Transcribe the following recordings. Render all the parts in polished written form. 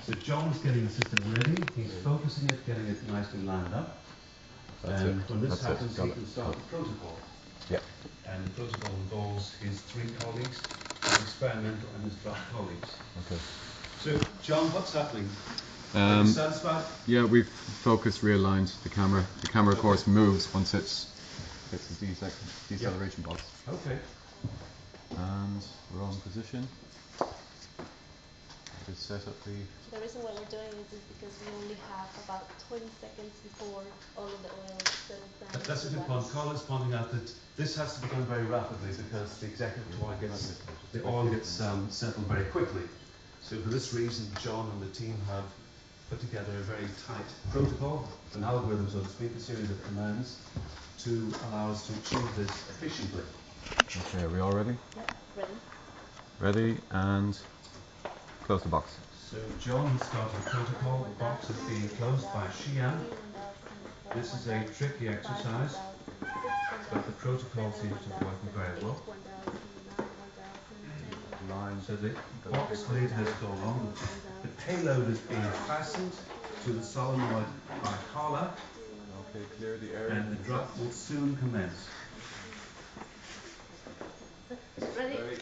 So John's getting the system ready, he's focusing it, getting it nicely lined up. And when this happens, he can start the protocol. Yeah. And the protocol involves his 3 colleagues, his experimental and his drop colleagues. Okay. So, John, what's happening? Are you satisfied? Yeah, we've focused, realigned the camera. The camera, of course, moves once it's the deceleration box. Okay. And we're on position. Just set up the... The reason why we're doing this is because we only have about 20 seconds before all of the oil settles down. That's a good point. Carl is pointing out that this has to be done very rapidly because the oil gets settled very quickly. So for this reason, John and the team have put together a very tight protocol, an algorithm, so to speak, a series of commands to allow us to achieve this efficiently. Okay, are we all ready? Yep, ready. Ready, and close the box. So John has started a protocol. The box is being closed by Xi'an. This is a tricky exercise, but the protocol seems to be working very well. So the box lid has gone on. The payload is being fastened to the solenoid by collar. Okay, clear the air. And the drop will soon commence. Ready?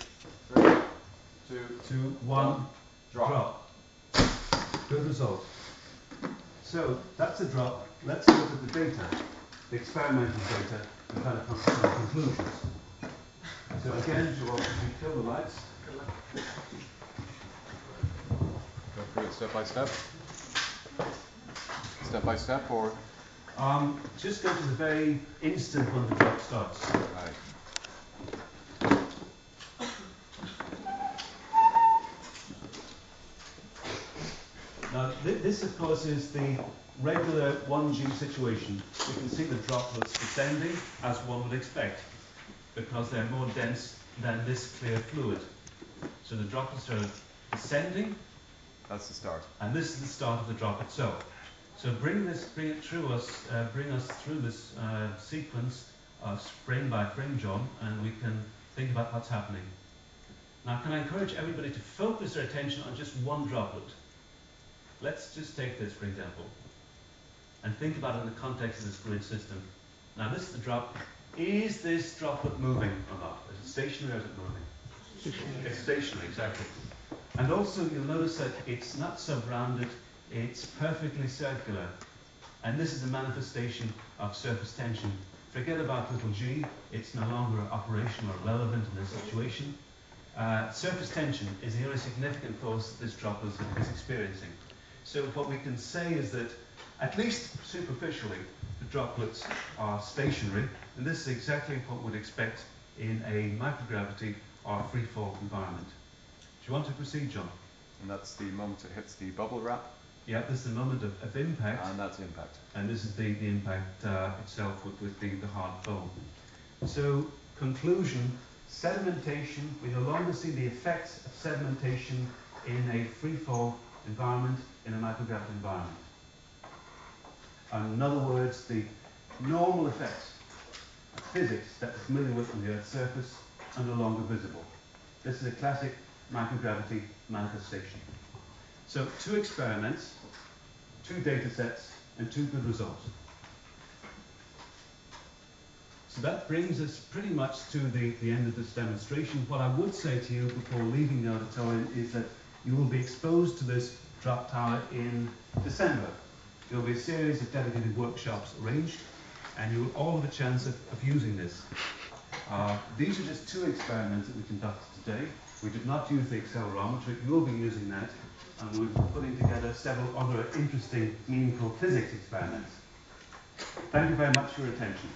3, 2, 1, drop. Good result. So that's a drop. Let's look at the data, the experimental data, and kind of come to some conclusions. So again, you'll obviously kill the lights. Go through it step by step. Step by step, or? Just go to the very instant when the drop starts. Right. Now, this of course is the regular 1G situation. You can see the droplets descending as one would expect, because they're more dense than this clear fluid. So the droplets are descending. That's the start. And this is the start of the drop itself. So bring us through this sequence of frame by frame, John, and we can think about what's happening. Now, can I encourage everybody to focus their attention on just one droplet? Let's just take this, for example, and think about it in the context of this grid system. Now, this is the drop. Is this droplet moving or not? Is it stationary or is it moving? It's stationary, exactly. And also, you'll notice that it's not sub-rounded, it's perfectly circular. And this is a manifestation of surface tension. Forget about little g, it's no longer operational or relevant in this situation. Surface tension is the only significant force that this droplet is experiencing. So what we can say is that, at least superficially, the droplets are stationary, and this is exactly what we'd expect in a microgravity or free-fall environment. Do you want to proceed, John? And that's the moment it hits the bubble wrap. Yeah, this is the moment of impact. And that's impact. And this is the impact itself with the hard foam. So, conclusion, sedimentation, we no longer see the effects of sedimentation in a free-fall environment, in a microgravity environment. In other words, the normal effects of physics that we're familiar with on the Earth's surface are no longer visible. This is a classic microgravity manifestation. So 2 experiments, 2 data sets, and 2 good results. So that brings us pretty much to the end of this demonstration. What I would say to you before leaving the auditorium is that you will be exposed to this drop tower in December. There will be a series of dedicated workshops arranged, and you will all have a chance of using this. These are just 2 experiments that we conducted today. We did not use the accelerometer. You will be using that, and we'll be putting together several other interesting, meaningful physics experiments. Thank you very much for your attention.